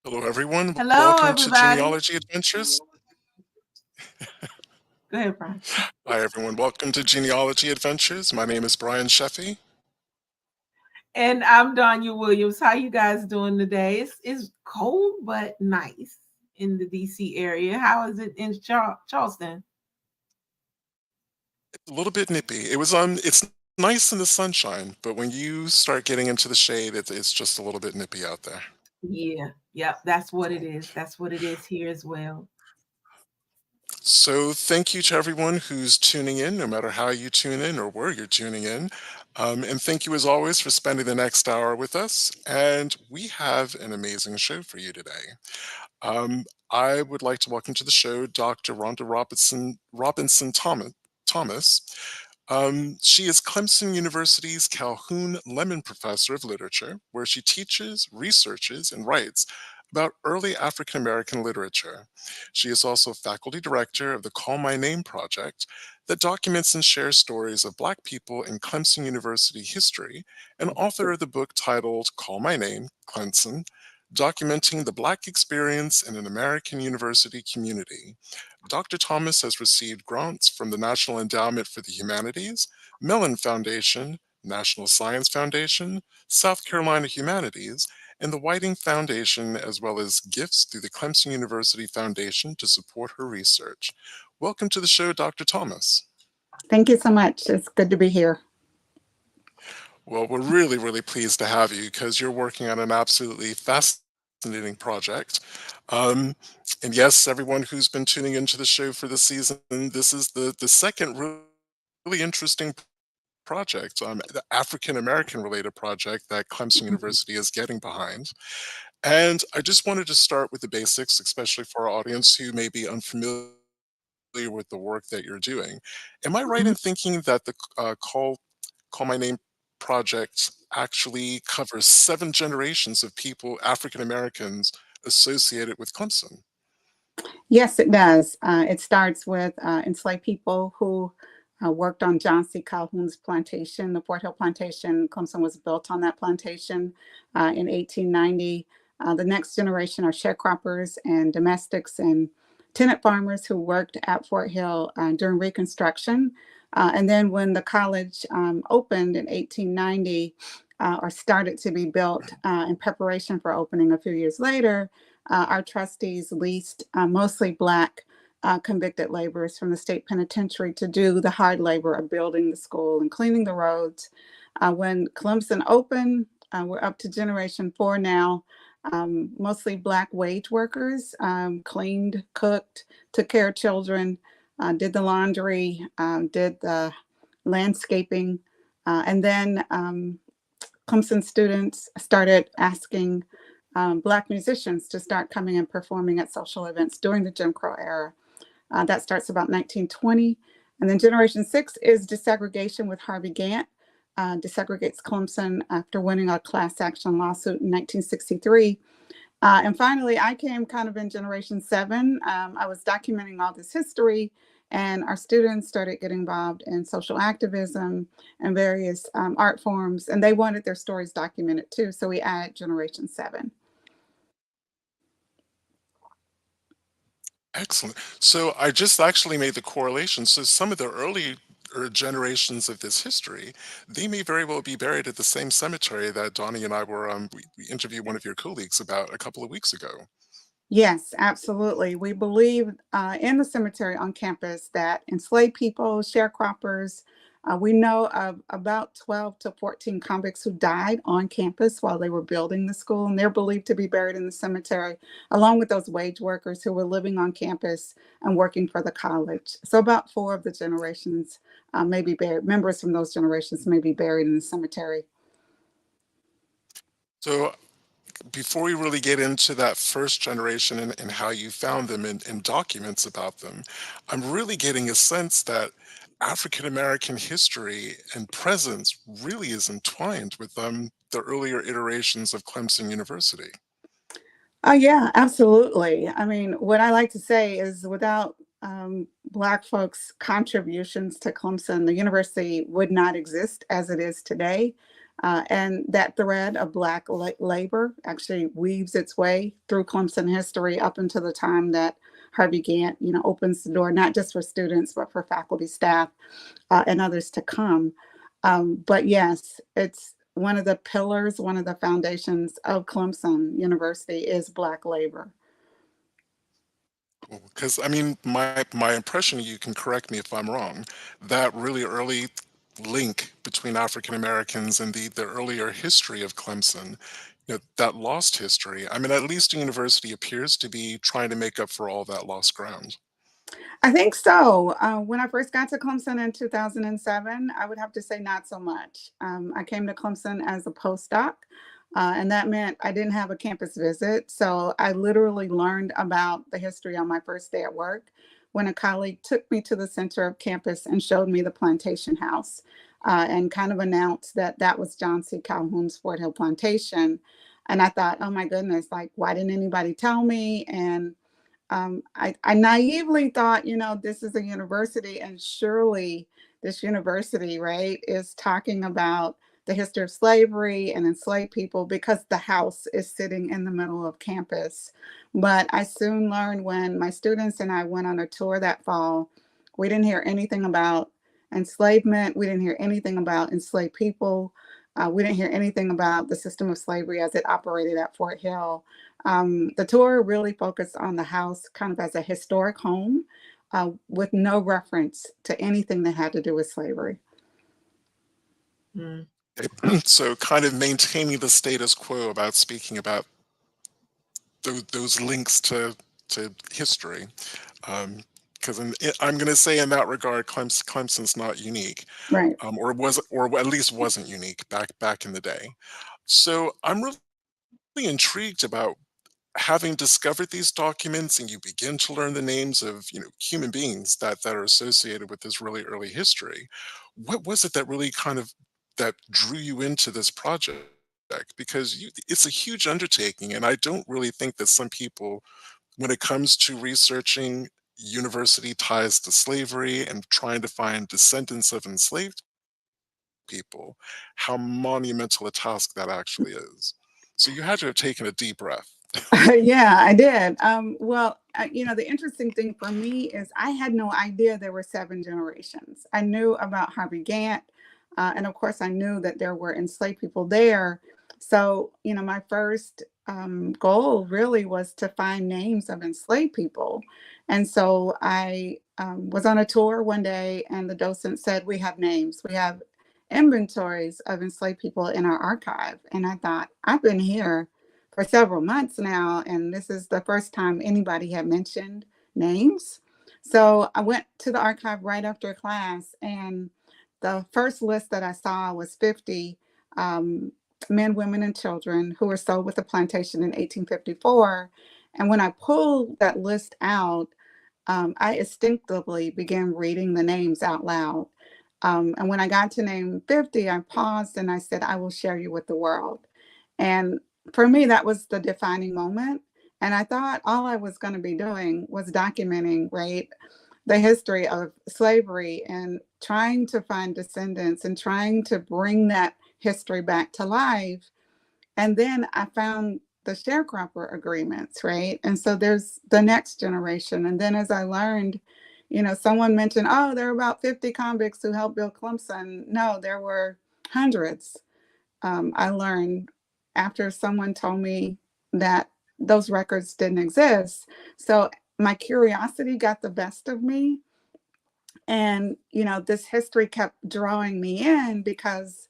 Hello, everyone. Hello, Welcome to everybody. Genealogy Adventures. Go ahead, Brian. Hi, everyone. Welcome to Genealogy Adventures. My name is Brian Sheffy. And I'm Donya Williams. How you guys doing today? It's cold but nice in the DC area. How is it in Charleston? It's a little bit nippy. It's nice in the sunshine, but when you start getting into the shade, it's just a little bit nippy out there. Yeah, that's what it is. That's what it is here as well. So thank you to everyone who's tuning in, no matter how you tune in or where you're tuning in. And thank you, as always, for spending the next hour with us. And we have an amazing show for you today. I would like to welcome to the show Dr. Rhonnda Robinson Thomas. She is Clemson University's Calhoun Lemon Professor of Literature, where she teaches, researches, and writes about early African American literature. She is also faculty director of the Call My Name project that documents and shares stories of Black people in Clemson University history, and author of the book titled Call My Name, Clemson, documenting the Black experience in an American university community. Dr. Thomas has received grants from the National Endowment for the Humanities, Mellon Foundation, National Science Foundation, South Carolina Humanities, and the Whiting Foundation, as well as gifts through the Clemson University Foundation to support her research. Welcome to the show, Dr. Thomas. Thank you so much. It's good to be here. Well, we're really, really pleased to have you because you're working on an absolutely fascinating project. And yes, everyone who's been tuning into the show for this season, this is the second really interesting project, the African American related project that Clemson University is getting behind. And I just wanted to start with the basics, especially for our audience who may be unfamiliar with the work that you're doing. Am I right in thinking that the Call My Name project actually covers 7 generations of people, African Americans, associated with Clemson? Yes, it does. It starts with enslaved people who worked on John C. Calhoun's plantation, the Fort Hill plantation. Clemson was built on that plantation in 1890. The next generation are sharecroppers and domestics and tenant farmers who worked at Fort Hill during Reconstruction. And then when the college opened in 1890, or started to be built in preparation for opening a few years later, our trustees leased mostly Black convicted laborers from the state penitentiary to do the hard labor of building the school and cleaning the roads. When Clemson opened, we're up to Generation 4 now. Mostly Black wage workers, cleaned, cooked, took care of children, did the laundry, did the landscaping. And then Clemson students started asking Black musicians to start coming and performing at social events during the Jim Crow era. That starts about 1920. And then Generation 6 is desegregation with Harvey Gantt. Desegregates Clemson after winning a class action lawsuit in 1963. And finally, I came kind of in Generation 7. I was documenting all this history, and our students started getting involved in social activism and various art forms, and they wanted their stories documented too. So we added Generation 7. Excellent. So I just actually made the correlation. So some of the early generations of this history, they may very well be buried at the same cemetery that Donnie and I were, we interviewed one of your colleagues about a couple of weeks ago. Yes, absolutely. We believe in the cemetery on campus that enslaved people, sharecroppers, we know of about 12 to 14 convicts who died on campus while they were building the school, and they're believed to be buried in the cemetery, along with those wage workers who were living on campus and working for the college. So about 4 of the generations may be buried, members from those generations may be buried in the cemetery. So before we really get into that first generation and how you found them and documents about them, I'm really getting a sense that African American history and presence really is entwined with the earlier iterations of Clemson University. Yeah, absolutely. I mean, what I like to say is without Black folks' contributions to Clemson, the university would not exist as it is today. And that thread of Black labor actually weaves its way through Clemson history up until the time that Harvey Gantt, opens the door, not just for students, but for faculty, staff, and others to come. But yes, it's one of the pillars, one of the foundations of Clemson University is Black labor. Because I mean, my impression, you can correct me if I'm wrong, that really early link between African Americans and the earlier history of Clemson, that lost history. I mean, at least the university appears to be trying to make up for all that lost ground. I think so. When I first got to Clemson in 2007, I would have to say not so much. I came to Clemson as a postdoc, and that meant I didn't have a campus visit. So I literally learned about the history on my first day at work when a colleague took me to the center of campus and showed me the Plantation House and kind of announced that that was John C. Calhoun's Fort Hill Plantation. And I thought, oh my goodness, like, why didn't anybody tell me? And I naively thought, this is a university, and surely this university, right, is talking about the history of slavery and enslaved people because the house is sitting in the middle of campus. But I soon learned when my students and I went on a tour that fall, we didn't hear anything about enslavement. We didn't hear anything about enslaved people. We didn't hear anything about the system of slavery as it operated at Fort Hill. The tour really focused on the house kind of as a historic home with no reference to anything that had to do with slavery. Mm. So kind of maintaining the status quo about speaking about those links to history. Because I'm going to say in that regard, Clemson's not unique, Right. or at least wasn't unique back in the day. So I'm really intrigued about having discovered these documents, and you begin to learn the names of human beings that are associated with this really early history. What was it that really that drew you into this project? Because it's a huge undertaking, and I don't really think that some people, when it comes to researching university ties to slavery and trying to find descendants of enslaved people, how monumental a task that actually is. So you had to have taken a deep breath. Yeah, I did. The interesting thing for me is I had no idea there were 7 generations. I knew about Harvey Gantt, and of course, I knew that there were enslaved people there. So, my first goal really was to find names of enslaved people. And so I was on a tour one day, and the docent said, "We have names. We have inventories of enslaved people in our archive." And I thought, I've been here for several months now, and this is the first time anybody had mentioned names. So I went to the archive right after class, and the first list that I saw was 50 men, women, and children who were sold with the plantation in 1854. And when I pulled that list out, I instinctively began reading the names out loud. And when I got to name 50, I paused and I said, "I will share you with the world." And for me, that was the defining moment. And I thought all I was going to be doing was documenting, right, the history of slavery and trying to find descendants and trying to bring that history back to life. And then I found the sharecropper agreements, right? And so there's the next generation. And then as I learned, someone mentioned, oh, there are about 50 convicts who helped build Clemson. No, there were hundreds. I learned after someone told me that those records didn't exist. So my curiosity got the best of me. And, this history kept drawing me in because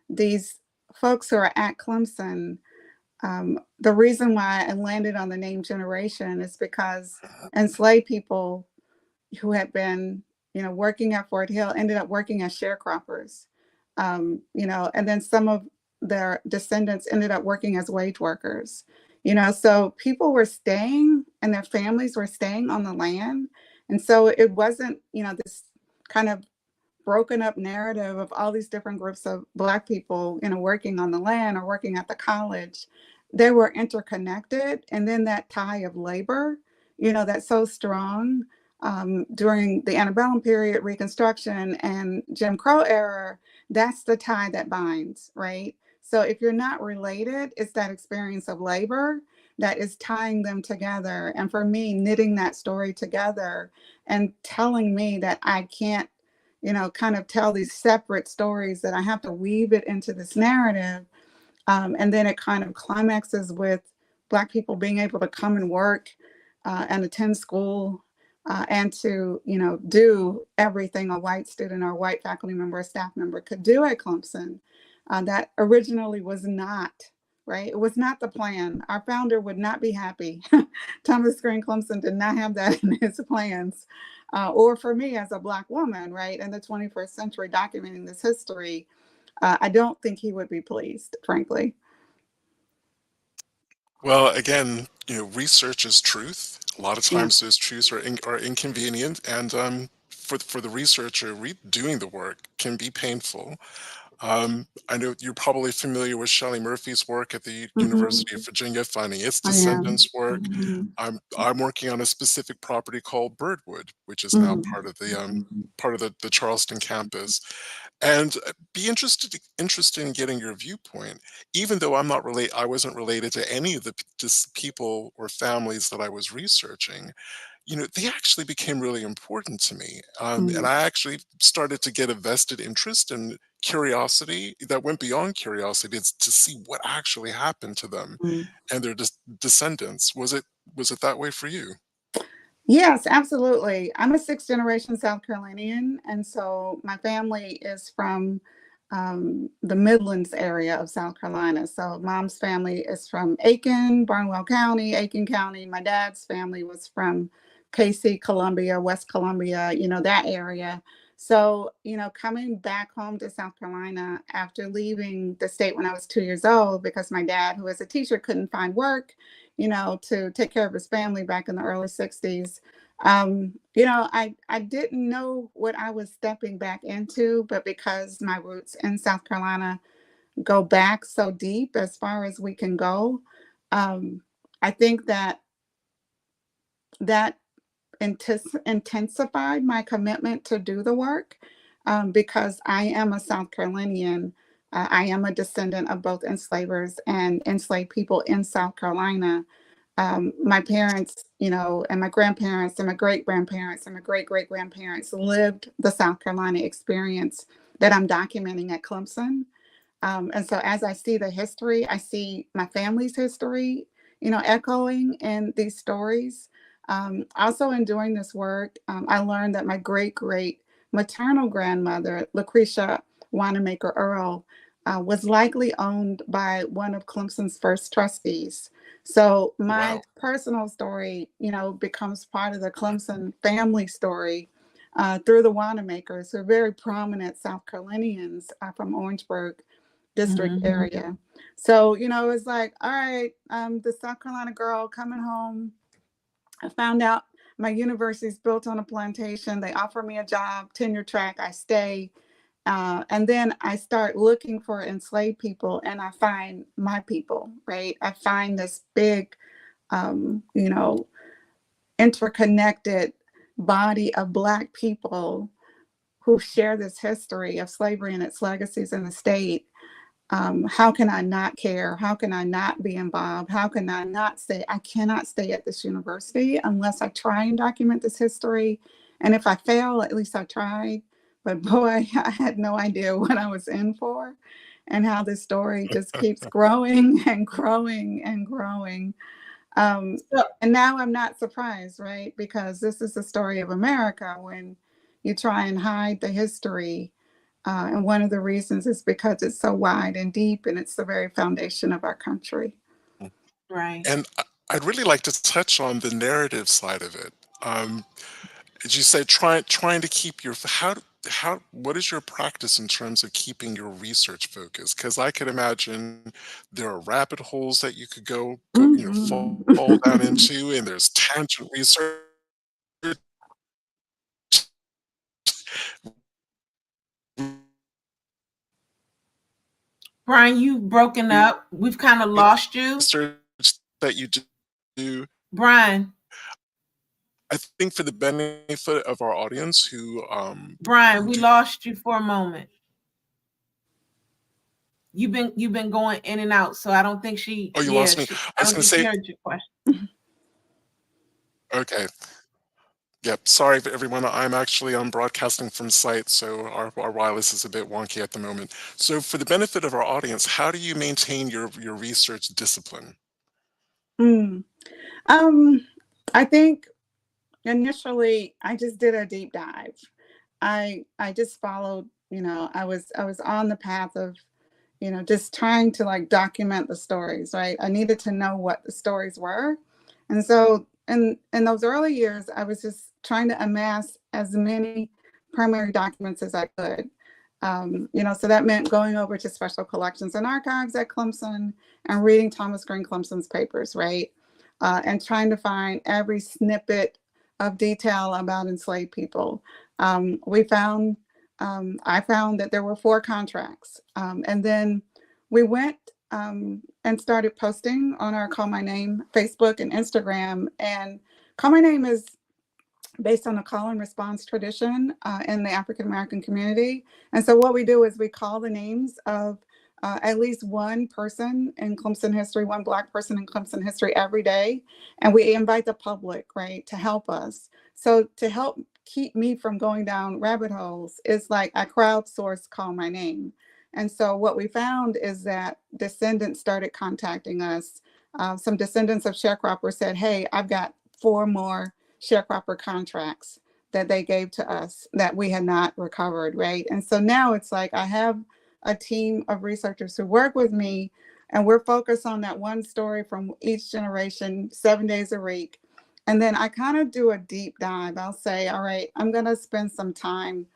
these folks who are at Clemson, the reason why I landed on the name generation is because enslaved people who had been, working at Fort Hill ended up working as sharecroppers, and then some of their descendants ended up working as wage workers, so people were staying and their families were staying on the land. And so it wasn't, this kind of broken up narrative of all these different groups of Black people, working on the land or working at the college. They were interconnected. And then that tie of labor, that's so strong. during the antebellum period, Reconstruction, and Jim Crow era, that's the tie that binds, right? So if you're not related, it's that experience of labor that is tying them together. And for me, knitting that story together and telling me that I can't, kind of tell these separate stories, that I have to weave it into this narrative. And then it kind of climaxes with Black people being able to come and work and attend school and to, do everything a white student or a white faculty member or staff member could do at Clemson. That originally was not, right? It was not the plan. Our founder would not be happy. Thomas Green Clemson did not have that in his plans. Or for me as a Black woman, right, in the 21st century, documenting this history, I don't think he would be pleased, frankly. Well, again, research is truth. A lot of Yeah. times those truths are inconvenient, and for the researcher, doing the work can be painful. I know you're probably familiar with Shelley Murphy's work at the University of Virginia, finding its I am. descendants' work. I'm working on a specific property called Birdwood, which is now part of the Charleston campus, and be interested in getting your viewpoint. Even though I wasn't related to any of the people or families that I was researching, they actually became really important to me. And I actually started to get a vested interest and curiosity that went beyond curiosity. It's to see what actually happened to them and their descendants. Was it that way for you? Yes, absolutely. I'm a sixth generation South Carolinian. And so my family is from the Midlands area of South Carolina. So mom's family is from Aiken, Barnwell County, Aiken County. My dad's family was from Casey, Columbia, West Columbia, that area. So, coming back home to South Carolina after leaving the state when I was 2 years old, because my dad, who was a teacher, couldn't find work, to take care of his family back in the early 60s. I didn't know what I was stepping back into, but because my roots in South Carolina go back so deep as far as we can go, I think that intensified my commitment to do the work because I am a South Carolinian. I am a descendant of both enslavers and enslaved people in South Carolina. My parents, and my grandparents and my great-grandparents and my great-great-grandparents lived the South Carolina experience that I'm documenting at Clemson. And so as I see the history, I see my family's history, echoing in these stories. Also in doing this work, I learned that my great-great maternal grandmother, Lucretia Wanamaker Earl, was likely owned by one of Clemson's first trustees. So my Wow. personal story, becomes part of the Clemson family story through the Wanamakers, who are very prominent South Carolinians from Orangeburg district area. So, it's like, all right, the South Carolina girl coming home. I found out my university's built on a plantation. They offer me a job, tenure track, I stay. And then I start looking for enslaved people and I find my people, right? I find this big, interconnected body of Black people who share this history of slavery and its legacies in the state. How can I not care? How can I not be involved? How can I not say, I cannot stay at this university unless I try and document this history. And if I fail, at least I tried. But boy, I had no idea what I was in for and how this story just keeps growing and growing and growing. And now I'm not surprised, right? Because this is the story of America when you try and hide the history. And one of the reasons is because it's so wide and deep and it's the very foundation of our country. Right. And I'd really like to touch on the narrative side of it. As you say, trying to keep what is your practice in terms of keeping your research focused? Because I could imagine there are rabbit holes that you could fall down into, and there's tangent research Brian, you've broken up. We've kind of lost you. research that you do. Brian. I think for the benefit of our audience Brian, who we do, lost you for a moment. You've been going in and out, so I don't think she. oh, you Yeah, lost me. I I was don't going to think she say, heard your question. okay. Yep. Sorry, everyone. I'm broadcasting from site, so our wireless is a bit wonky at the moment. So for the benefit of our audience, how do you maintain your research discipline? Mm. Um, I think initially I just did a deep dive. I just followed, I was on the path of, just trying to like document the stories, right? I needed to know what the stories were. And so in those early years, I was just trying to amass as many primary documents as I could. So that meant going over to special collections and archives at Clemson and reading Thomas Green Clemson's papers, right? And trying to find every snippet of detail about enslaved people. We found, I found that there were 4 contracts. And then we went and started posting on our Call My Name Facebook and Instagram. And Call My Name is based on the call and response tradition in the African American community. And so what we do is we call the names of at least one person in Clemson history, one Black person in Clemson history every day. And we invite the public, right, to help us. So to help keep me from going down rabbit holes, it's like I crowdsource Call My Name. And so what we found is that descendants started contacting us. Some descendants of sharecroppers said, hey, I've got 4 more sharecropper contracts that they gave to us that we had not recovered, right? And so now it's like I have a team of researchers who work with me, and we're focused on that one story from each generation 7 days a week. And then I kind of do a deep dive. I'll say, all right, I'm going to spend some time,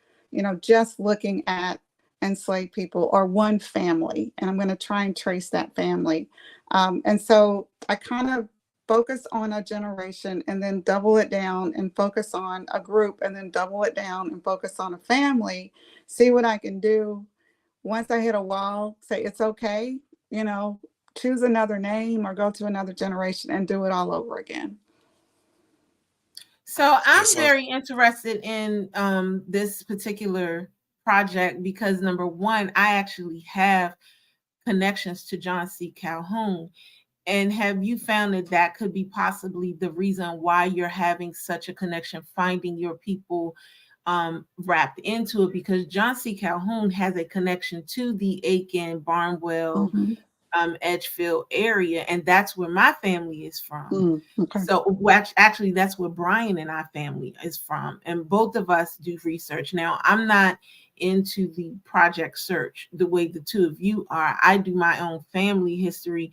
just looking at enslaved people or one family, and I'm going to try and trace that family. And so I kind of focus on a generation and then double it down and focus on a group and then double it down and focus on a family, see what I can do. Once I hit a wall, say it's okay, choose another name or go to another generation and do it all over again. So I'm Yes, very interested in this particular project because number one, I actually have connections to John C. Calhoun. And have you found that that could be possibly the reason why you're having such a connection, finding your people wrapped into it? Because John C. Calhoun has a connection to the Aiken, Barnwell, Edgefield area, and that's where my family is from. Okay. So actually, that's where Brian and our family is from, and both of us do research. Now, I'm not into the project search the way the two of you are. I do my own family history.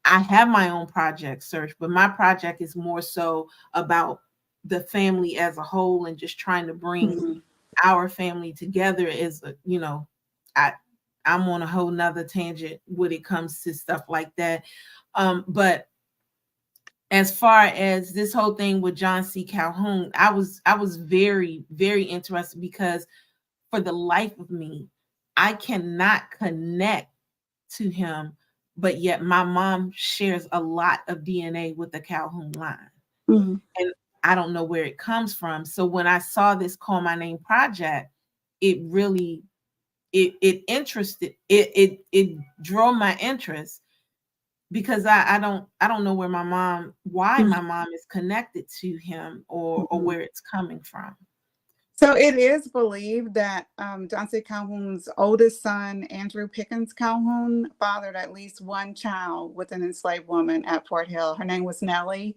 I have my own project search, but my project is more so about the family as a whole and just trying to bring our family together as I'm on a whole nother tangent when it comes to stuff like that. But as far as this whole thing with John C. Calhoun, I was very, very interested because for the life of me, I cannot connect to him, but yet my mom shares a lot of DNA with the Calhoun line. And I don't know where it comes from. So when I saw this Call My Name project, it really it interested it drove my interest because I don't know where why my mom is connected to him or where it's coming from. So it is believed that John C. Calhoun's oldest son, Andrew Pickens Calhoun, fathered at least one child with an enslaved woman at Fort Hill. Her name was Nellie,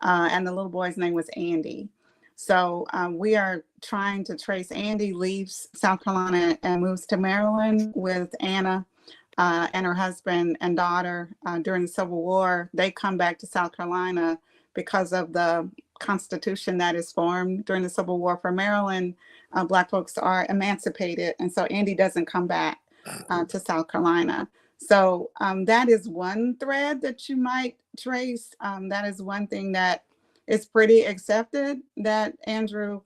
and the little boy's name was Andy. So we are trying to trace. Andy leaves South Carolina and moves to Maryland with Anna and her husband and daughter during the Civil War. They come back to South Carolina because of the Constitution that is formed during the Civil War for Maryland. Black folks are emancipated, and so Andy doesn't come back to South Carolina. So that is one thread that you might trace. That is one thing that is pretty accepted, that Andrew,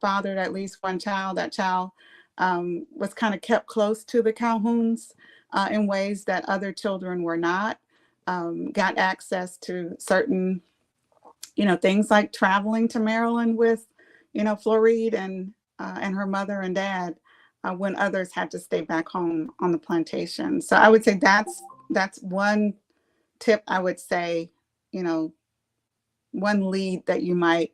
fathered at least one child. That child was kind of kept close to the Calhouns in ways that other children were not. Got access to certain things like traveling to Maryland with, Floride and her mother and dad, when others had to stay back home on the plantation. So I would say that's one tip. I would say, one lead that you might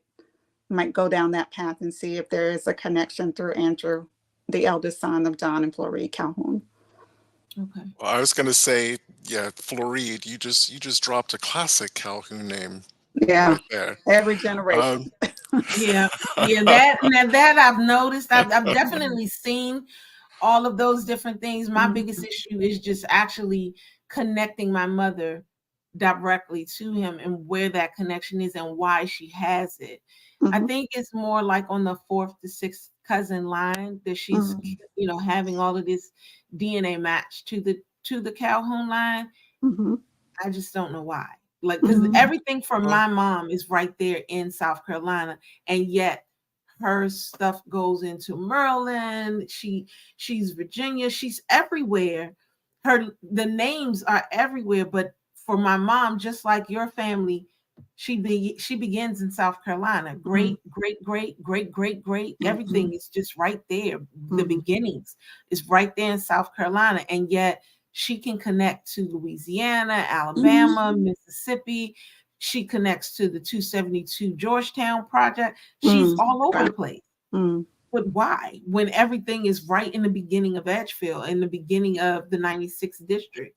go down that path and see if there is a connection through Andrew, the eldest son of John and Floride Calhoun. Okay. Well, I was going to say, yeah, Floride, you just dropped a classic Calhoun name Yeah, right there. every generation. Yeah, that I've noticed. I've definitely seen all of those different things. My biggest issue is just actually connecting my mother directly to him and where that connection is and why she has it. I think it's more like on the 4th to 6th cousin line that she's having all of this DNA match to the Calhoun line. I just don't know why. Like, because everything from my mom is right there in South Carolina, and yet her stuff goes into Maryland. She's Virginia. She's everywhere. The names are everywhere. But for my mom, just like your family, she begins in South Carolina. Great, great, great, great, great, great. Everything is just right there. The beginnings is right there in South Carolina, and yet she can connect to Louisiana, Alabama, Mississippi. She connects to the 272 Georgetown Project. She's all over the place. But why? When everything is right in the beginning of Edgefield, in the beginning of the 96th district,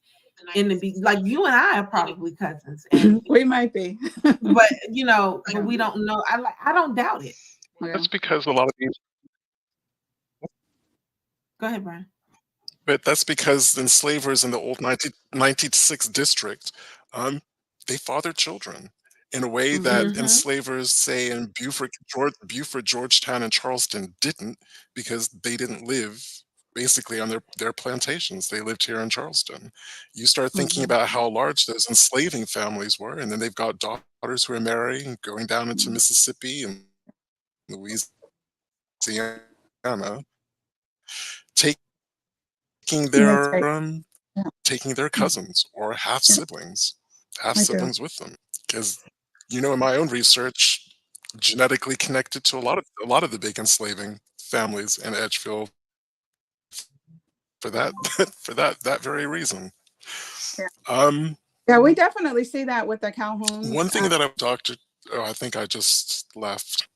like you and I are probably cousins, and we might be, but but we don't know. I don't doubt it. That's because a lot of these. Go ahead, Brian. But that's because the enslavers in the old 96th district, they fathered children in a way that enslavers, say, in Beaufort, Georgetown, and Charleston didn't, because they didn't live basically on their plantations. They lived here in Charleston. You start thinking about how large those enslaving families were, and then they've got daughters who are marrying, going down into Mississippi and Louisiana, taking their cousins or half siblings with them, because in my own research, genetically connected to a lot of the big enslaving families in Edgefield for that for that very reason. Yeah, we definitely see that with the Calhouns. One thing that I think I just left.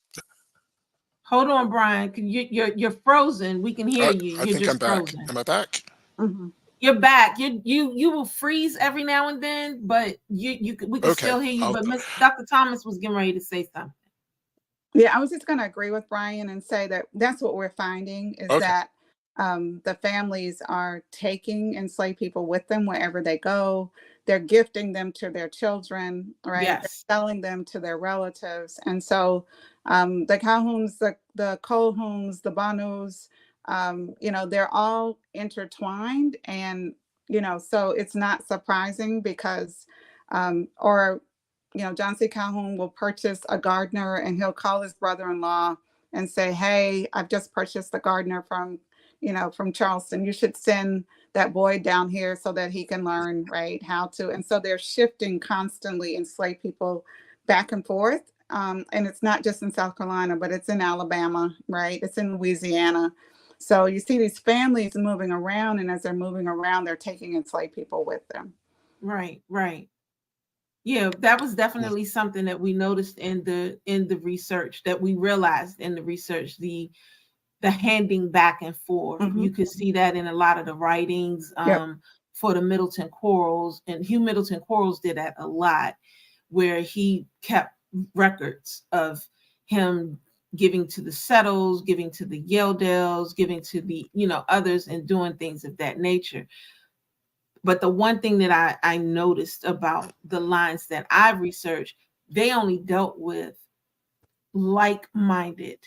Hold on, Brian. You're frozen. We can hear you. I think I'm back. Frozen. Am I back? You're back. You will freeze every now and then, but we can still hear you. But Dr. Thomas was getting ready to say something. Yeah, I was just going to agree with Brian and say that that's what we're finding is that the families are taking enslaved people with them wherever they go. They're gifting them to their children, right? Yes. They're selling them to their relatives. And so the Calhouns, the Colhouns, the Banus, they're all intertwined. And, so it's not surprising because, John C. Calhoun will purchase a gardener and he'll call his brother-in-law and say, hey, I've just purchased a gardener from Charleston. You should send that boy down here so that he can learn, right, how to. And so they're shifting constantly enslaved people back and forth. And it's not just in South Carolina, but it's in Alabama, right? It's in Louisiana. So you see these families moving around, and as they're moving around, they're taking enslaved people with them. Right. Yeah, that was definitely something that we noticed in the research, that we realized in the research, the handing back and forth. You could see that in a lot of the writings for the Middleton Quarles, and Hugh Middleton Quarles did that a lot, where he kept records of him giving to the Settles, giving to the Yeldales, giving to the others, and doing things of that nature. But the one thing that I noticed about the lines that I've researched, they only dealt with like-minded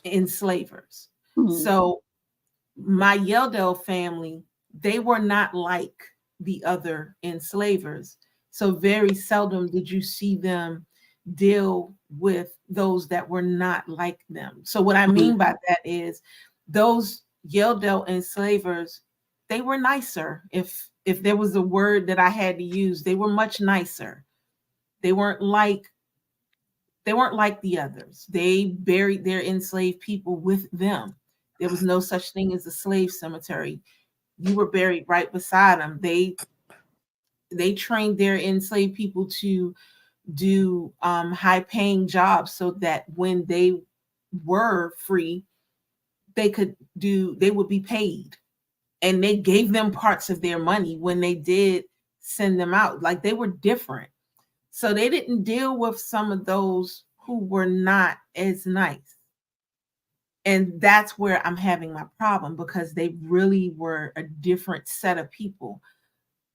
enslavers. So my Yeldale family, they were not like the other enslavers. So very seldom did you see them deal with those that were not like them. So what I mean by that is those Yeldale enslavers, they were nicer. If there was a word that I had to use, they were much nicer They weren't like the others. They buried their enslaved people with them. There was no such thing as a slave cemetery. You were buried right beside them. They trained their enslaved people to do high paying jobs so that when they were free, they would be paid. And they gave them parts of their money when they did send them out. Like, they were different. So they didn't deal with some of those who were not as nice. And that's where I'm having my problem, because they really were a different set of people.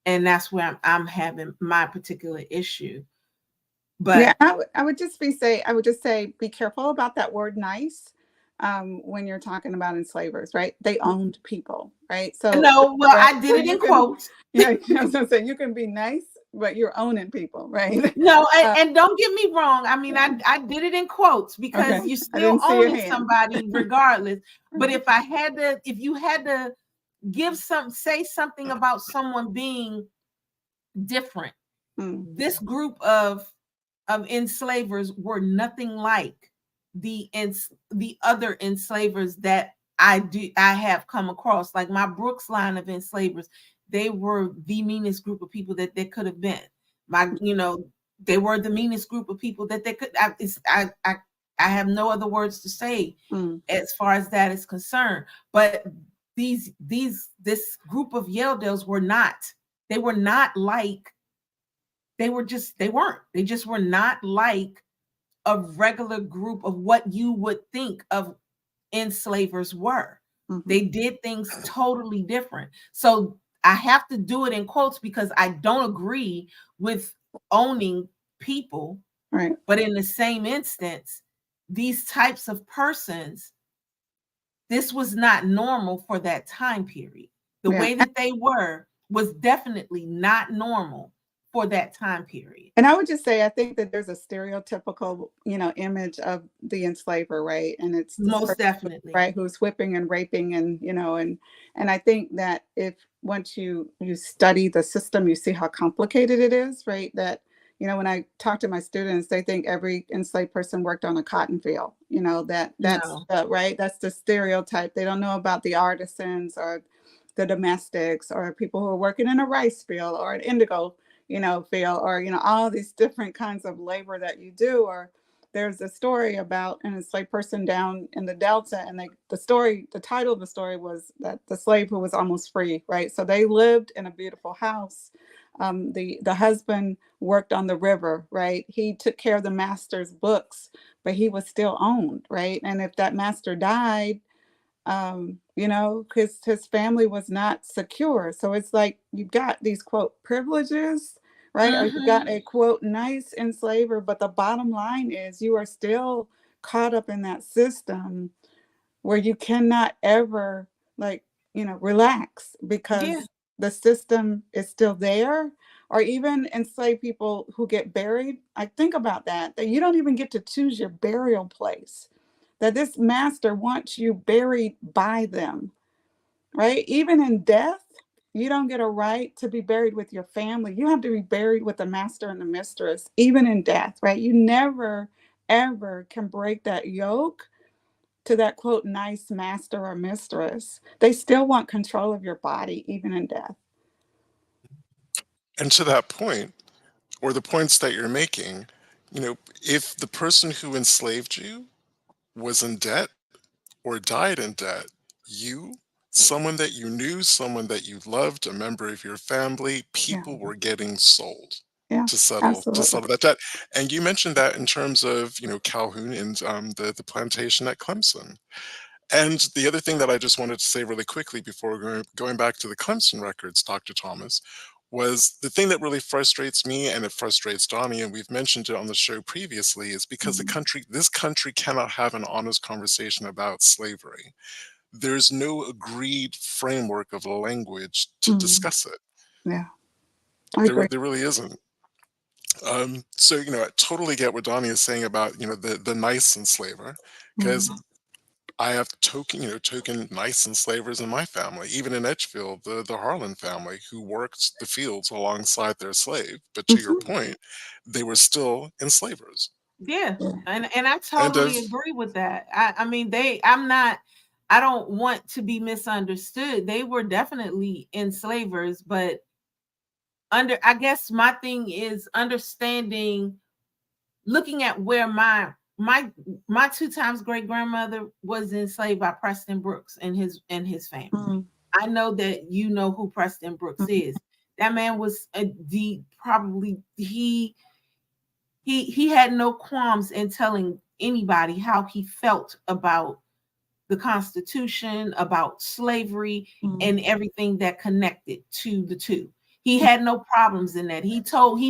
And that's where I'm having my particular issue. But yeah, I would just say, be careful about that word nice. When you're talking about enslavers, right? They owned people, right? So no, well, right, I did so it you in can, quotes. yeah, I was gonna say you can be nice, but you're owning people, right? No, and don't get me wrong. I mean, I did it in quotes because Okay, you're I still didn't see your owning hand. somebody regardless. But if you had to say something about someone being different, this group of enslavers were nothing like the other enslavers that I have come across. Like my Brooks line of enslavers, they were the meanest group of people that there could have been. They were the meanest group of people that they could. I have no other words to say as far as that is concerned. But this group of Yeldales were not. They were not like. They weren't. They just were not like a regular group of what you would think of enslavers were. They did things totally different. So I have to do it in quotes because I don't agree with owning people. Right. But in the same instance, these types of persons, this was not normal for that time period. The way that they were was definitely not normal for that time period. And I would just say, I think that there's a stereotypical, image of the enslaver, right? And it's this Most person, definitely. right, who's whipping and raping, and and I think that if once you study the system, you see how complicated it is, right? That when I talk to my students, they think every enslaved person worked on a cotton field. That's right. That's the stereotype. They don't know about the artisans or the domestics or people who are working in a rice field or an indigo field, or all these different kinds of labor that you do. Or there's a story about an enslaved person down in the Delta, and the title of the story was that the slave who was almost free, right? So they lived in a beautiful house. The husband worked on the river, right? He took care of the master's books, but he was still owned, right? And if that master died, because his family was not secure. So it's like you've got these quote privileges, right? Or you got a quote nice enslaver, but the bottom line is you are still caught up in that system where you cannot ever relax because the system is still there. Or even enslaved people who get buried. I think about that you don't even get to choose your burial place, that this master wants you buried by them, right? Even in death, you don't get a right to be buried with your family. You have to be buried with the master and the mistress, even in death, right? You never, ever can break that yoke to that quote nice master or mistress. They still want control of your body, even in death. And to that point, or the points that you're making, if the person who enslaved you was in debt or died in debt, you, someone that you knew, someone that you loved, a member of your family, people were getting sold Yeah, to settle absolutely. that debt. And you mentioned that in terms of Calhoun and the plantation at Clemson. And the other thing that I just wanted to say really quickly before going back to the Clemson records, Dr. Thomas, was the thing that really frustrates me, and it frustrates Donnie, and we've mentioned it on the show previously, is because this country cannot have an honest conversation about slavery. There's no agreed framework of language to discuss it. Yeah, I agree. There really isn't. So I totally get what Donnie is saying about the nice enslaver, because I have token nice enslavers in my family, even in Edgefield, the Harlan family, who worked the fields alongside their slave. But to your Mhm. point, they were still enslavers. Yeah, Yeah. and I And totally agree with that. I mean, I'm not, I don't want to be misunderstood. They were definitely enslavers, but I guess my thing is understanding, looking at where my two times great grandmother was enslaved by Preston Brooks and his family. Mm, I know that you know who Preston Brooks mhm, is. That man was probably he had no qualms in telling anybody how he felt about the Constitution, about slavery, mm, and everything that connected to the two. He had no problems in that. He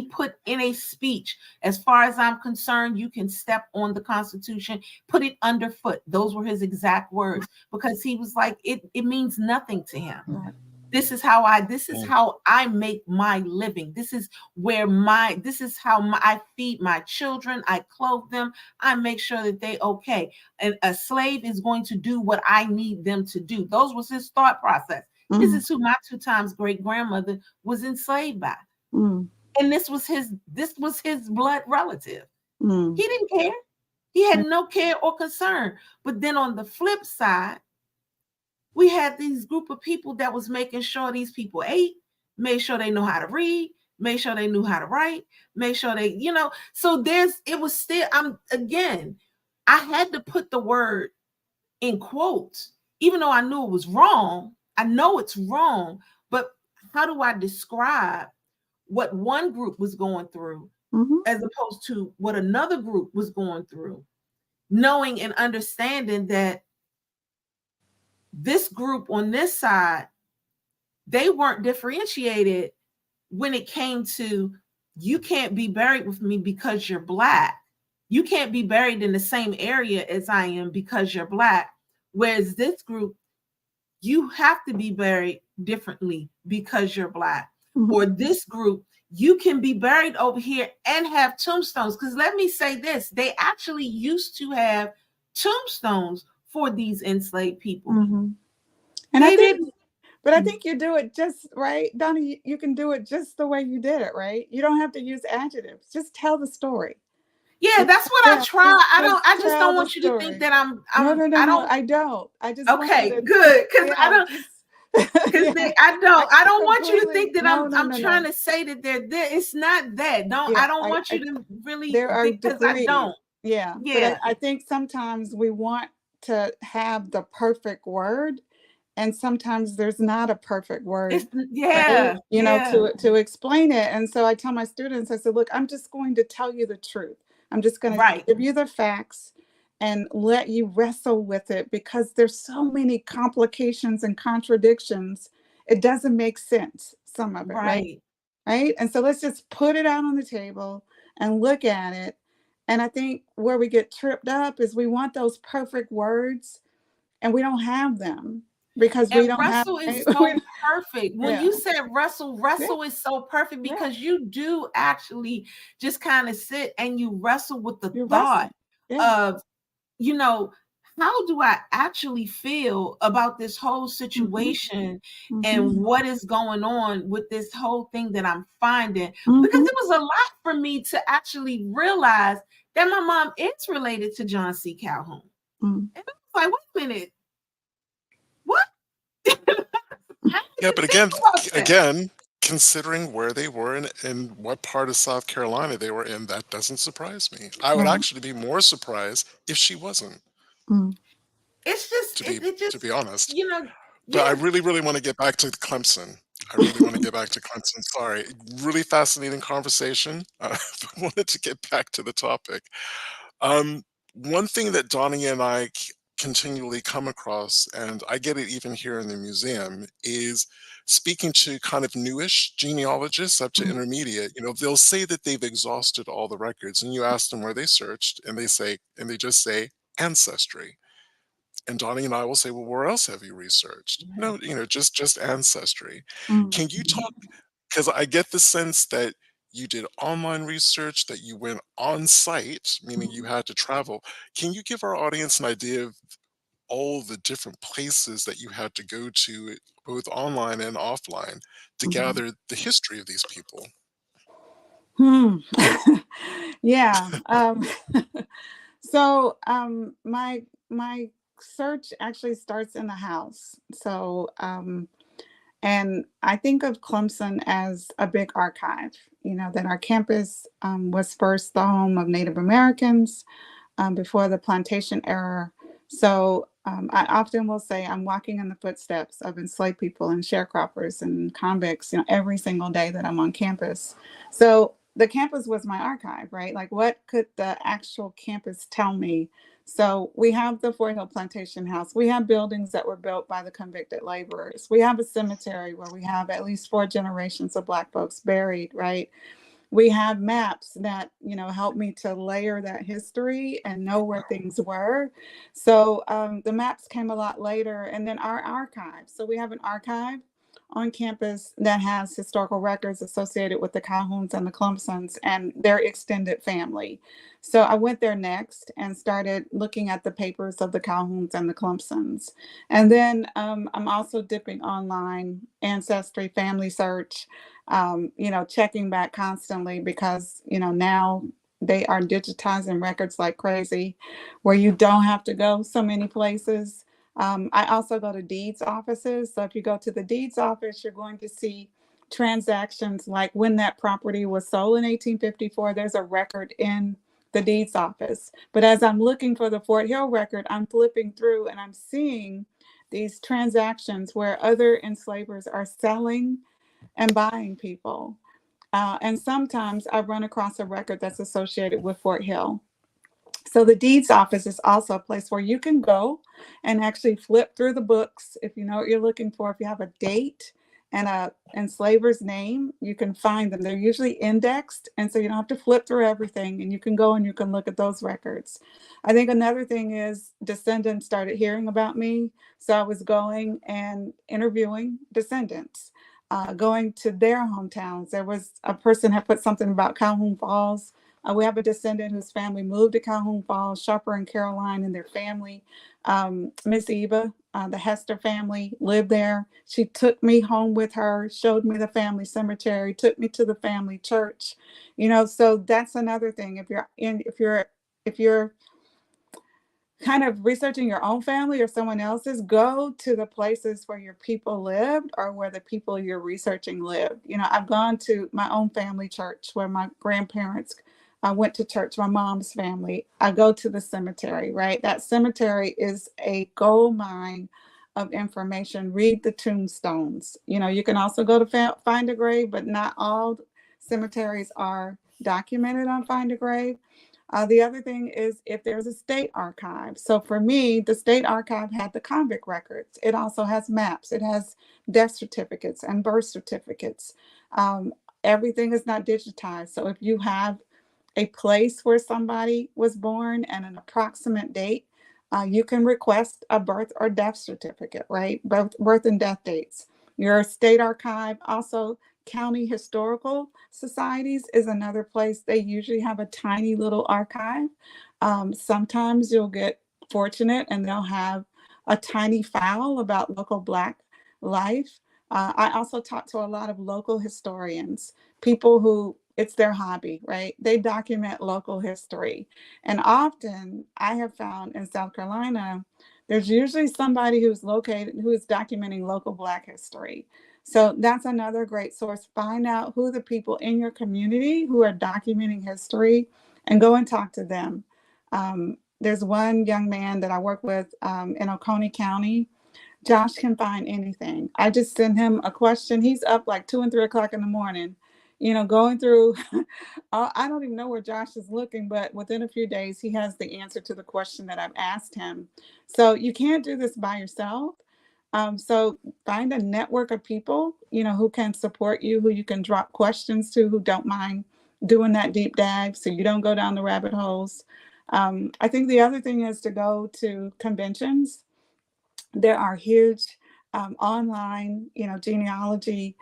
put in a speech, as far as I'm concerned, you can step on the Constitution, put it underfoot. Those were his exact words, because he was like, it means nothing to him. right. This is Mm, how I make my living. This is how I feed my children. I clothe them. I make sure that they okay. And a slave is going to do what I need them to do. Those was his thought process. This Mm, is who my two times great grandmother was enslaved by. mm, And this was his blood relative. mm, He didn't care. He had no care or concern. But then on the flip side, we had these group of people that was making sure these people ate, made sure they know how to read, made sure they knew how to write, made sure they, so it was still, I had to put the word in quotes, even though I knew it was wrong. I know it's wrong, but how do I describe what one group was going through mhm, as opposed to what another group was going through, knowing and understanding that this group on this side, they weren't differentiated when it came to, you can't be buried with me because you're black. You can't be buried in the same area as I am because you're black. Whereas this group, you have to be buried differently because you're black. mhm, Or this group, you can be buried over here and have tombstones. Because let me say this, they actually used to have tombstones for these enslaved people. mhm. And I They think, didn't. but I think you do it just right, Donna. You can do it just the way you did it, right? You don't have to use adjectives. Just tell the story. Yeah, Just, that's what I yeah, try. just I just tell don't the want you to think story. that No, no, no, I no. don't. I don't. I just want you Okay, to just, good. Because I yeah, don't, just, because yeah. I don't want you to Completely. think that No, no, I'm no, trying no. to say that they're there. It's not that. Yeah, I don't want you to really, there are because I degrees. don't. Yeah, but Yeah. I think sometimes we want to have the perfect word, and sometimes there's not a perfect word, right? Yeah, To yeah. explain it. And so I tell my students, I said, look, I'm just going to tell you the truth. I'm just going to Right, give you the facts and let you wrestle with it, because there's so many complications and contradictions. It doesn't make sense, some of it, right? right. Right? And so let's just put it out on the table and look at it. And I think where we get tripped up is we want those perfect words and we don't have them because we And don't have, Russell is right? so perfect. When Yeah, you said Russell, yeah, Russell is so perfect yeah. because you do actually just kind of sit and you wrestle with the You're thought wrestling. Yeah. of, you know, how do I actually feel about this whole Mm-hmm, situation mm-hmm, and what is going on with this whole thing that I'm finding? Because mm-hmm, it was a lot for me to actually realize that my mom is related to John C. Calhoun. mm. And I was like, wait a minute, what? I yeah, but didn't think about that. again, considering where they were and what part of South Carolina they were in, that doesn't surprise me. I would Right. actually be more surprised if she wasn't, Mm. It's just to be it to just, be honest. But I yeah, really, really want to get back to Clemson. I really want to get back to Clemson. Sorry, really fascinating conversation. I wanted to get back to the topic. Um, One thing that Donnie and I continually come across, and I get it even here in the museum, is speaking to kind of newish genealogists up to Mm. intermediate. They'll say that they've exhausted all the records, and you ask them where they searched, and they just say ancestry. And Donnie and I will say, well, where else have you researched? No, just ancestry. Mm. Can you talk? Because I get the sense that you did online research, that you went on site, meaning you Mm. had to travel. Can you give our audience an idea of all the different places that you had to go to, both online and offline, to gather the history of these people? Hmm. Yeah. So my search actually starts in the house. So and I think of Clemson as a big archive. You know that our campus was first the home of Native Americans before the plantation era. So I often will say I'm walking in the footsteps of enslaved people and sharecroppers and convicts, you know, every single day that I'm on campus. So the campus was my archive, right? Like, what could the actual campus tell me? So we have the Fort Hill Plantation House. We have buildings that were built by the convicted laborers. We have a cemetery where we have at least 4 generations of Black folks buried, right? We have maps that, you know, help me to layer that history and know where things were. So the maps came a lot later. And then our archive. So we have an archive on campus that has historical records associated with the Calhouns and the Clemsons and their extended family. So I went there next and started looking at the papers of the Calhouns and the Clemsons. And then I'm also dipping online, Ancestry, Family Search, you know, checking back constantly because, you know, now they are digitizing records like crazy where you don't have to go so many places. I also go to deeds offices. So if you go to the deeds office, you're going to see transactions like when that property was sold in 1854, there's a record in the deeds office. But as I'm looking for the Fort Hill record, I'm flipping through and I'm seeing these transactions where other enslavers are selling and buying people. And sometimes I run across a record that's associated with Fort Hill. So the deeds office is also a place where you can go and actually flip through the books. If you know what you're looking for, if you have a date and a enslaver's name, you can find them. They're usually indexed. And so you don't have to flip through everything and you can go and you can look at those records. I think another thing is descendants started hearing about me. So I was going and interviewing descendants. Going to their hometowns. There was a person had put something about Calhoun Falls. We have a descendant whose family moved to Calhoun Falls, Sharper and Caroline and their family. Miss Eva, the Hester family, lived there. She took me home with her, showed me the family cemetery, took me to the family church. You know, so that's another thing. If you're kind of researching your own family or someone else's, go to the places where your people lived or where the people you're researching lived. You know, I've gone to my own family church where my grandparents went to church, my mom's family. I go to the cemetery, right? That cemetery is a gold mine of information. Read the tombstones. You know, you can also go to Find a Grave, but not all cemeteries are documented on Find a Grave. The other thing is if there's a state archive. So for me, the state archive had the convict records. It also has maps. It has death certificates and birth certificates. Um, Everything is not digitized. So if you have a place where somebody was born and an approximate date, you can request a birth or death certificate, right? Both birth and death dates. Your state archive, also county historical societies is another place. They usually have a tiny little archive. Sometimes you'll get fortunate and they'll have a tiny file about local Black life. I also talk to a lot of local historians, people who it's their hobby, right? They document local history. And often I have found in South Carolina, there's usually somebody who is documenting local Black history. So that's another great source. Find out who the people in your community who are documenting history and go and talk to them. There's one young man that I work with in Oconee County. Josh can find anything. I just send him a question. He's up like 2 and 3 o'clock in the morning, you know, going through. I don't even know where Josh is looking, but within a few days, he has the answer to the question that I've asked him. So you can't do this by yourself. So find a network of people, you know, who can support you, who you can drop questions to, who don't mind doing that deep dive so you don't go down the rabbit holes. I think the other thing is to go to conventions. There are huge online, you know, genealogy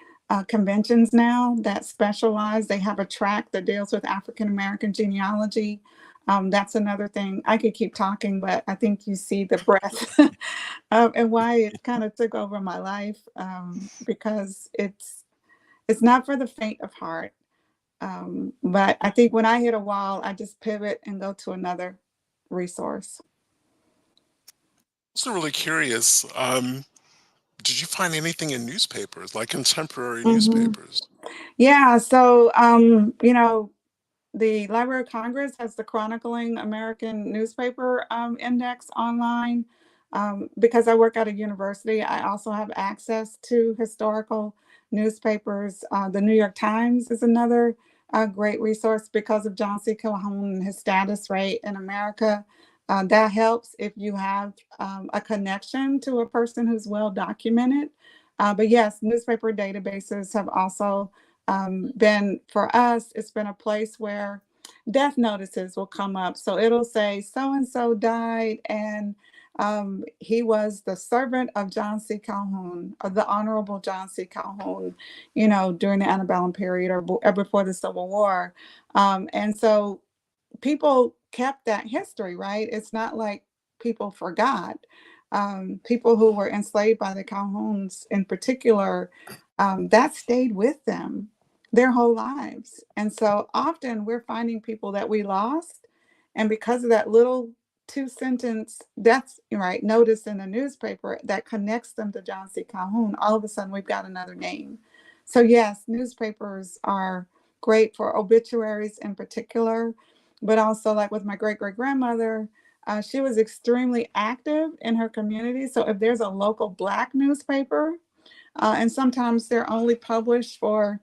conventions now that specialize. They have a track that deals with African American genealogy. That's another thing. I could keep talking, but I think you see the breadth and why it kind of took over my life, because it's not for the faint of heart. But I think when I hit a wall, I just pivot and go to another resource. Also really curious, did you find anything in newspapers, like contemporary Hmm. newspapers? Yeah. So, the Library of Congress has the Chronicling American Newspaper Index online. Because I work at a university, I also have access to historical newspapers. The New York Times is another great resource because of John C. Calhoun and his status right in America. That helps if you have a connection to a person who's well documented. But yes, newspaper databases have also been, for us, it's been a place where death notices will come up. So it'll say so and so died, and he was the servant of John C. Calhoun, or the Honorable John C. Calhoun, during the antebellum period or before the Civil War. And so people kept that history, right? It's not like people forgot. People who were enslaved by the Calhouns in particular, that stayed with them their whole lives. And so often we're finding people that we lost. And because of that little 2 sentence death right notice in the newspaper that connects them to John C. Calhoun, all of a sudden we've got another name. So yes, newspapers are great for obituaries in particular, but also like with my great great grandmother, she was extremely active in her community. So if there's a local Black newspaper, and sometimes they're only published for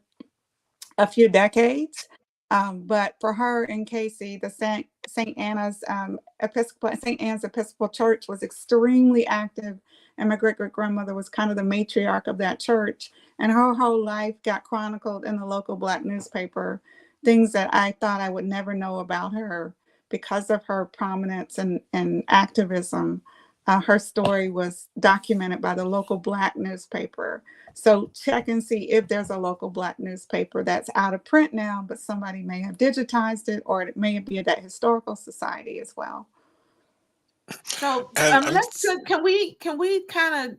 a few decades. But for her in Casey, the St. Anna's Episcopal Church was extremely active, and my great great grandmother was kind of the matriarch of that church, and her whole life got chronicled in the local Black newspaper. Things that I thought I would never know about her because of her prominence and activism. Her story was documented by the local Black newspaper. So check and see if there's a local Black newspaper that's out of print now, but somebody may have digitized it, or it may be at that historical society as well. So And let's can we kind of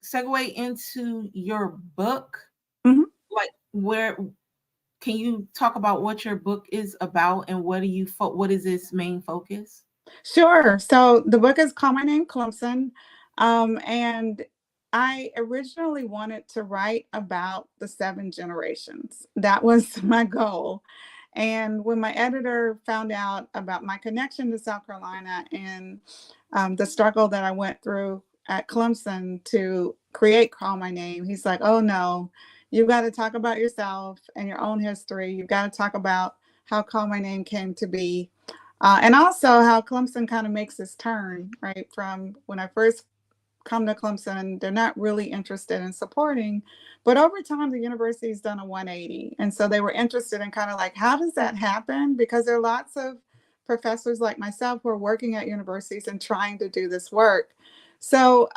segue into your book? Mhm. Like, where can you talk about what your book is about, and what is its main focus? Sure. So the book is Call My Name Clemson. And I originally wanted to write about the 7 generations. That was my goal. And when my editor found out about my connection to South Carolina and the struggle that I went through at Clemson to create Call My Name, he's like, oh no, you've got to talk about yourself and your own history. You've got to talk about how Call My Name came to be. And also how Clemson kind of makes this turn, right? From when I first come to Clemson, they're not really interested in supporting, but over time, the university's done a 180. And so they were interested in kind of like, how does that happen? Because there are lots of professors like myself who are working at universities and trying to do this work. So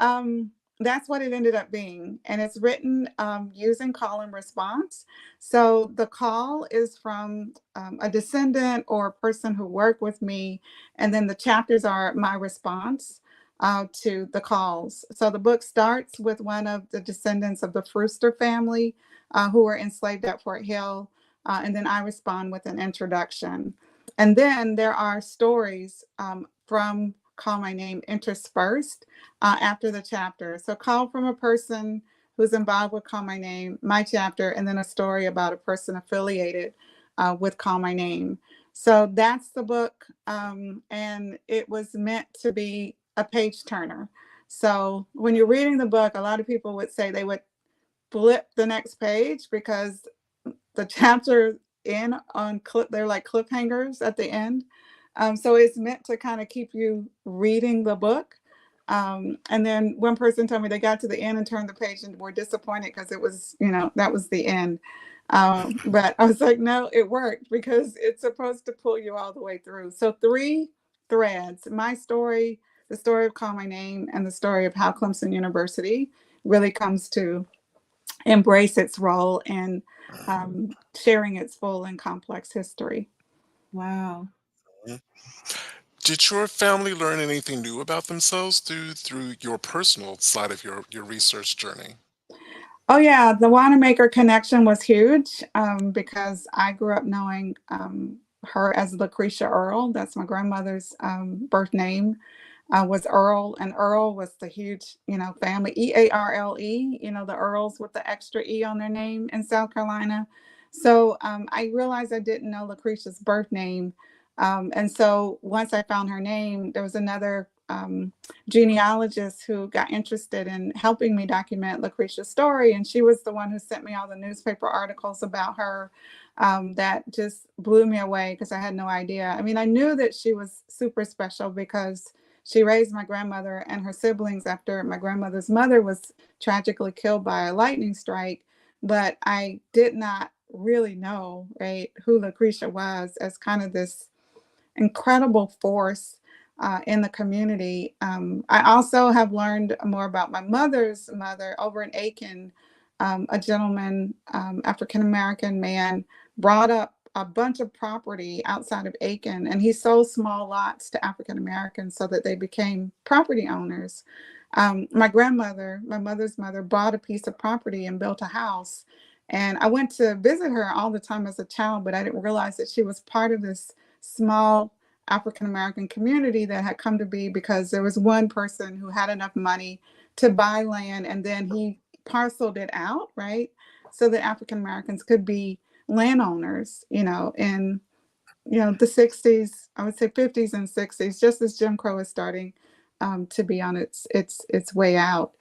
that's what it ended up being. And it's written using call and response. So the call is from a descendant or a person who worked with me. And then the chapters are my response to the calls. So the book starts with one of the descendants of the Brewster family who were enslaved at Fort Hill. And then I respond with an introduction. And then there are stories from Call My Name interspersed after the chapter. So call from a person who's involved with Call My Name, my chapter, and then a story about a person affiliated with Call My Name. So that's the book. And it was meant to be a page turner. So when you're reading the book, a lot of people would say they would flip the next page because the chapter in on they're like cliffhangers at the end. So it's meant to kind of keep you reading the book. And then one person told me they got to the end and turned the page and were disappointed because it was, that was the end. But I was like, no, it worked because it's supposed to pull you all the way through. So 3 threads: my story, the story of Call My Name, and the story of how Clemson University really comes to embrace its role in sharing its full and complex history. Wow. Mhm. Did your family learn anything new about themselves through your personal side of your research journey? Oh yeah, the Wanamaker connection was huge because I grew up knowing her as Lucretia Earl. That's my grandmother's birth name. Was Earl, and Earl was the huge, family, Earle, the Earls with the extra E on their name in South Carolina. So I realized I didn't know Lucretia's birth name. And so once I found her name, there was another genealogist who got interested in helping me document Lucretia's story. And she was the one who sent me all the newspaper articles about her that just blew me away because I had no idea. I mean, I knew that she was super special because she raised my grandmother and her siblings after my grandmother's mother was tragically killed by a lightning strike. But I did not really know, right, who Lucretia was as kind of this incredible force in the community. I also have learned more about my mother's mother over in Aiken. A gentleman, African American man, brought up a bunch of property outside of Aiken, and he sold small lots to African Americans so that they became property owners. My grandmother, my mother's mother, bought a piece of property and built a house. And I went to visit her all the time as a child, but I didn't realize that she was part of this small African American community that had come to be because there was one person who had enough money to buy land and then he parceled it out, right? So that African Americans could be landowners, in the 60s, I would say 50s and 60s, just as Jim Crow is starting to be on its way out.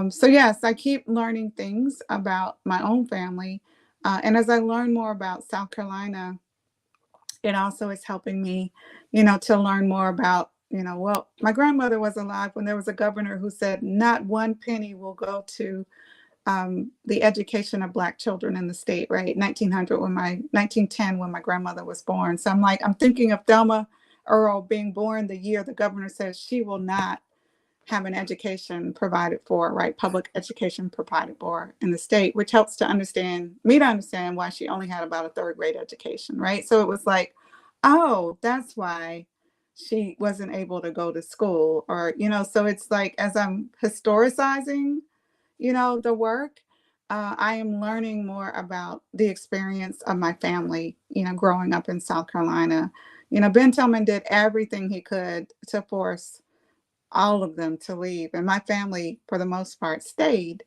So yes, I keep learning things about my own family, and as I learn more about South Carolina, it also is helping me, to learn more about, well, my grandmother was alive when there was a governor who said not one penny will go to the education of Black children in the state, right? 1910 when my grandmother was born. So I'm thinking of Thelma Earl being born the year the governor says she will not have an education provided for, right? Public education provided for in the state, which helps to understand why she only had about a third grade education, right? So it was like, oh, that's why she wasn't able to go to school, or, so it's like as I'm historicizing, the work, I am learning more about the experience of my family, growing up in South Carolina. Ben Tillman did everything he could to force all of them to leave. And my family, for the most part, stayed.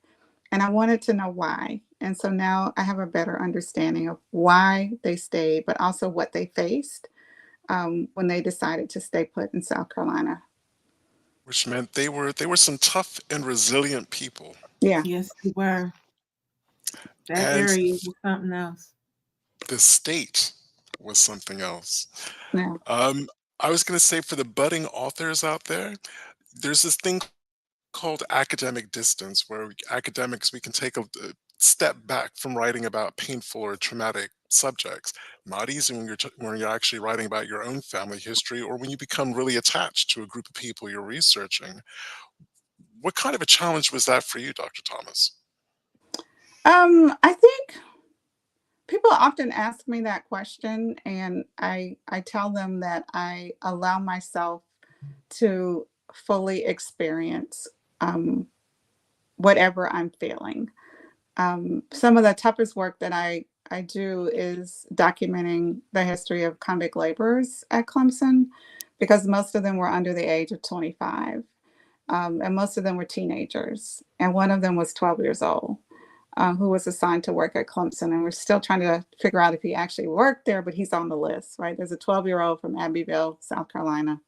And I wanted to know why. And so now I have a better understanding of why they stayed, but also what they faced when they decided to stay put in South Carolina. Which meant they were some tough and resilient people. Yeah. Yes, we were. That And area was something else. the state was something else. Yeah. Um, I was going to say for the budding authors out there, there's this thing called academic distance, where academics, we can take a step back from writing about painful or traumatic subjects. Not easy when when you're actually writing about your own family history, or when you become really attached to a group of people you're researching. What kind of a challenge was that for you, Dr. Thomas? I think people often ask me that question, and I tell them that I allow myself to fully experience whatever I'm feeling. Some of the toughest work that I do is documenting the history of convict laborers at Clemson, because most of them were under the age of 25, and most of them were teenagers, and one of them was 12 years old. Who was assigned to work at Clemson. And we're still trying to figure out if he actually worked there, but he's on the list, right? There's a 12-year-old from Abbeville, South Carolina.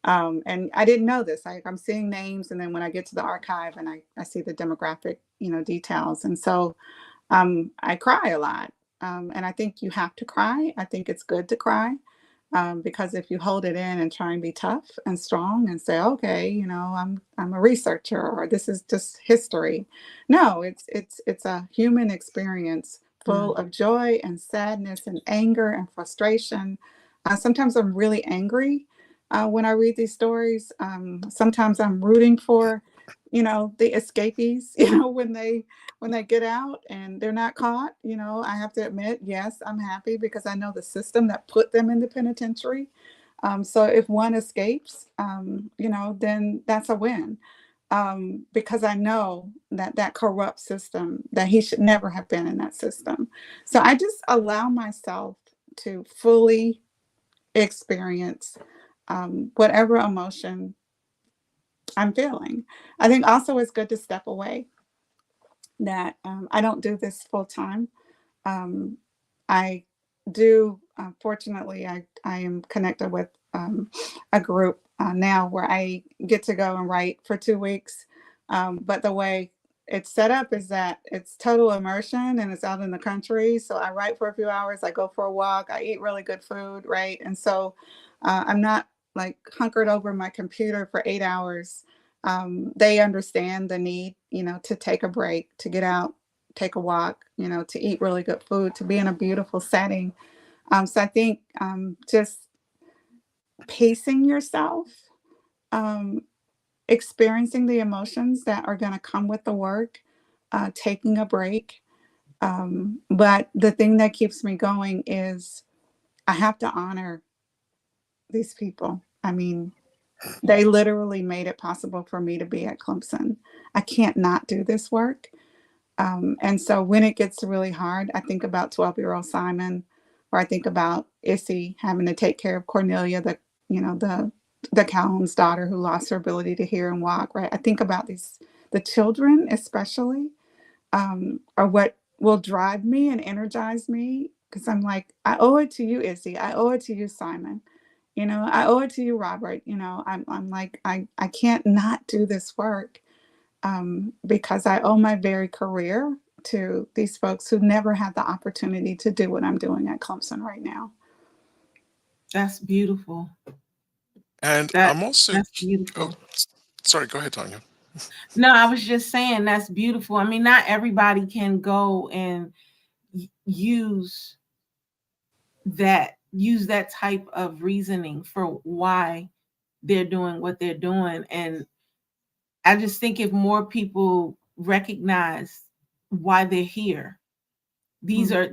And I didn't know this. I'm seeing names, and then when I get to the archive and I see the demographic, details. And so I cry a lot. And I think you have to cry. I think it's good to cry. Because if you hold it in and try and be tough and strong and say, okay, I'm a researcher, or this is just history. No, it's a human experience full of joy and sadness and anger and frustration. Sometimes I'm really angry when I read these stories. Sometimes I'm rooting for the escapees, when they get out and they're not caught, I have to admit, yes, I'm happy because I know the system that put them in the penitentiary. So if one escapes, then that's a win. Because I know that corrupt system, that he should never have been in that system. So I just allow myself to fully experience whatever emotion I'm feeling. I think also it's good to step away, that I don't do this full time. I do, fortunately, I am connected with a group now where I get to go and write for 2 weeks. But the way it's set up is that it's total immersion and it's out in the country. So I write for a few hours, I go for a walk, I eat really good food, right? And so I'm not like hunkered over my computer for 8 hours. They understand the need, to take a break, to get out, take a walk, to eat really good food, to be in a beautiful setting. So I think just pacing yourself, um, experiencing the emotions that are going to come with the work, taking a break. But the thing that keeps me going is I have to honor these people. I mean, they literally made it possible for me to be at Clemson. I can't not do this work. And so when it gets really hard, I think about 12-year-old Simon, or I think about Issy having to take care of Cornelia, the Calhoun's daughter who lost her ability to hear and walk, right? I think about the children especially, are what will drive me and energize me, because I'm like, I owe it to you, Issy. I owe it to you, Simon. I owe it to you, Robert. I'm like, I can't not do this work, because I owe my very career to these folks who never had the opportunity to do what I'm doing at Clemson right now. That's beautiful. And That I'm also, that's oh, beautiful. sorry, go ahead, Tanya. No, I was just saying that's beautiful. I mean, not everybody can go and use that type of reasoning for why they're doing what they're doing. And I just think if more people recognize why they're here, these are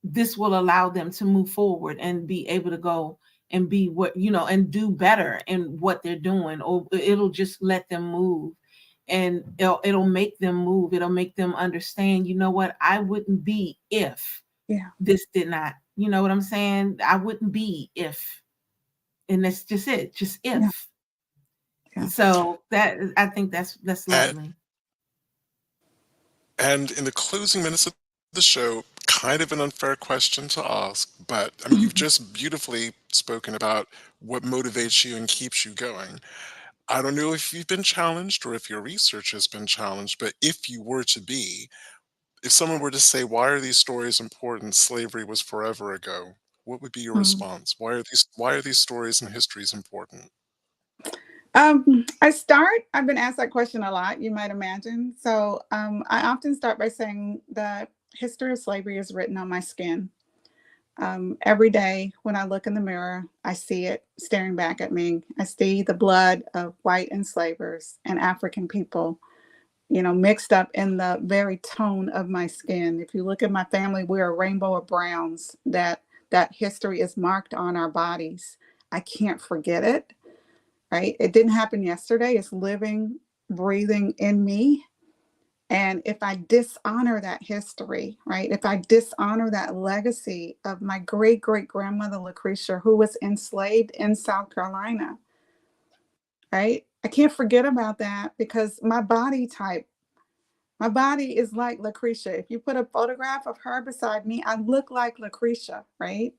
this will allow them to move forward and be able to go and be and do better in what they're doing, or it'll just let them move, and it'll make them move. It'll make them understand, what, I wouldn't be if this did not, you know what I'm saying? I wouldn't be if, and that's just it, just if. Yeah. So that, I think that's lovely. And in the closing minutes of the show, kind of an unfair question to ask, but I mean, you've just beautifully spoken about what motivates you and keeps you going. I don't know if you've been challenged or if your research has been challenged, but if you were to be, if someone were to say, why are these stories important? Slavery was forever ago. What would be your Mhm. response? Why are these stories and histories important? I've been asked that question a lot, you might imagine. So I often start by saying the history of slavery is written on my skin. Every day when I look in the mirror, I see it staring back at me. I see the blood of white enslavers and African people, mixed up in the very tone of my skin. If you look at my family, we're a rainbow of browns. That history is marked on our bodies. I can't forget it. Right? It didn't happen yesterday. It's living, breathing in me. And if I dishonor that history, right? If I dishonor that legacy of my great great grandmother Lucretia, who was enslaved in South Carolina, right? I can't forget about that, because my body is like Lucretia. If you put a photograph of her beside me, I look like Lucretia, right?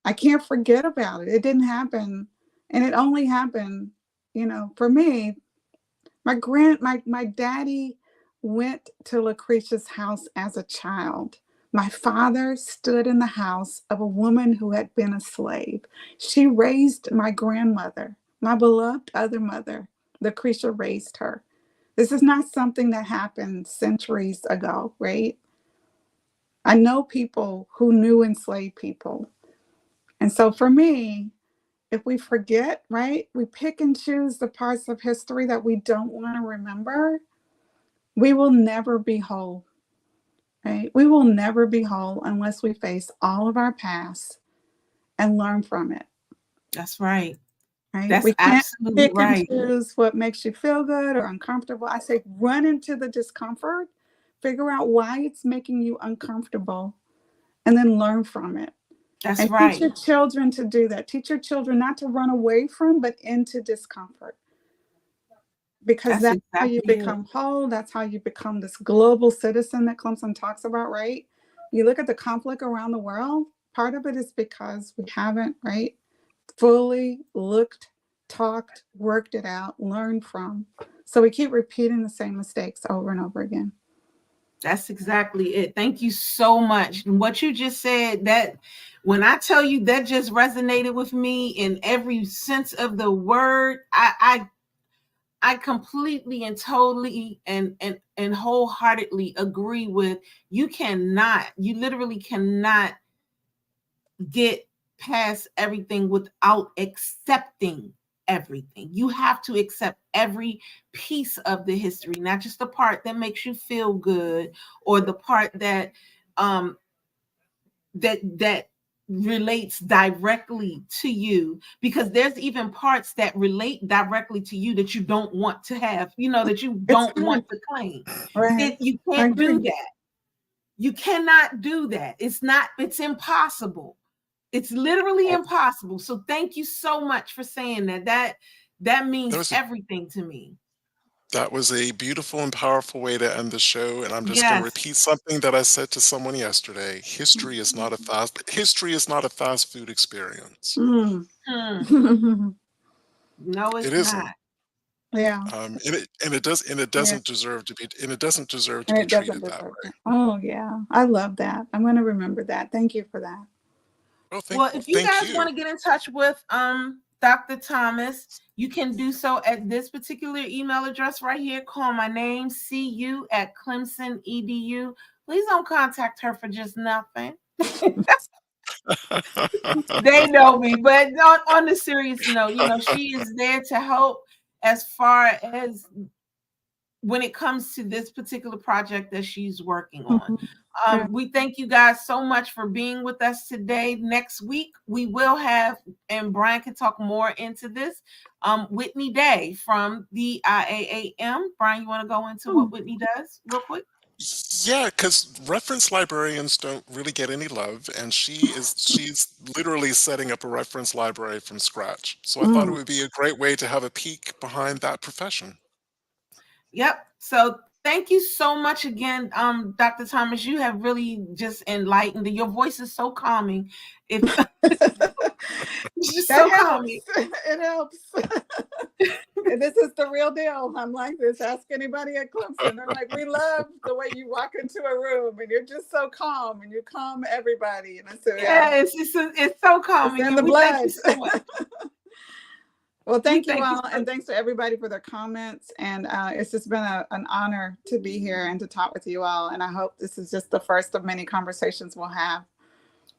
I can't forget about it. It didn't happen. And it only happened, for me. My daddy went to Lucretia's house as a child. My father stood in the house of a woman who had been a slave. She raised my grandmother, my beloved other mother. Lucretia raised her. This is not something that happened centuries ago, right? I know people who knew enslaved people. And so for me, if we forget, right, we pick and choose the parts of history that we don't want to remember, we will never be whole, right? We will never be whole unless we face all of our past and learn from it. That's right. Right? That's We can't absolutely pick and right. choose what makes you feel good or uncomfortable. I say run into the discomfort, figure out why it's making you uncomfortable, and then learn from it. That's And right. teach your children to do that. Teach your children not to run away from, but into discomfort. Because that's how you become whole. That's how you become this global citizen that Clemson talks about, right? You look at the conflict around the world, part of it is because we haven't, right, fully looked, talked, worked it out, learned from. So we keep repeating the same mistakes over and over again. That's exactly it. Thank you so much. And what you just said, that when I tell you that just resonated with me in every sense of the word, I completely and totally and wholeheartedly agree with you. You literally cannot get past everything without accepting everything. You have to accept every piece of the history, not just the part that makes you feel good or the part that that relates directly to you, because there's even parts that relate directly to you that you don't want to have, that you don't want to claim. Right. You can't do that. You cannot do that. It's impossible. It's literally impossible. So thank you so much for saying that. That means everything to me. That was a beautiful and powerful way to end the show. And I'm just going to repeat something that I said to someone yesterday. History is not a fast food experience. No, it's isn't. Yeah. And it doesn't deserve to be treated that way. Oh yeah. I love that. I'm going to remember that. Thank you for that. Well, if you guys want to get in touch with Dr. Thomas, you can do so at this particular email address right here. Call my name, cu@Clemson.edu. Please don't contact her for just nothing. They know me, but on the serious note, she is there to help as far as when it comes to this particular project that she's working on. We thank you guys so much for being with us today. Next week, we will have, and Brian can talk more into this, Whitney Day from the IAAM. Brian, you want to go into what Whitney does real quick? Yeah, because reference librarians don't really get any love, and she's literally setting up a reference library from scratch. So I thought it would be a great way to have a peek behind that profession. Yep. So thank you so much again, Dr. Thomas. You have really just enlightened. Your voice is so calming. It's just so calming. It helps. This is the real deal. I'm like this. Ask anybody at Clemson. They're like, we love the way you walk into a room and you're just so calm and you calm everybody. And I said, it's so calming. It's in the blood. Thank you so much. Well, thank you all, and thanks to everybody for their comments. And it's just been an honor to be here and to talk with you all. And I hope this is just the first of many conversations we'll have.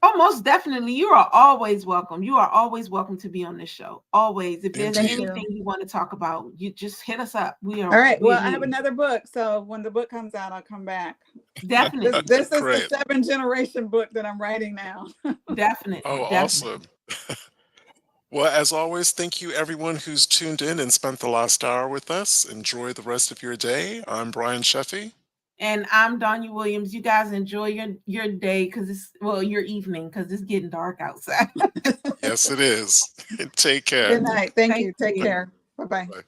Oh, most definitely. You are always welcome. You are always welcome to be on this show. Always. If there's anything you want to talk about, you just hit us up. We are. All right. Well, I have another book. So when the book comes out, I'll come back. Definitely. This is the 7th-generation book that I'm writing now. Definitely. Oh, definitely. Awesome. Well, as always, thank you everyone who's tuned in and spent the last hour with us. Enjoy the rest of your day. I'm Brian Sheffy. And I'm Donya Williams. You guys enjoy your day your evening, because it's getting dark outside. Yes, it is. Take care. Good night. Thank you. Take care. Bye-bye. Bye.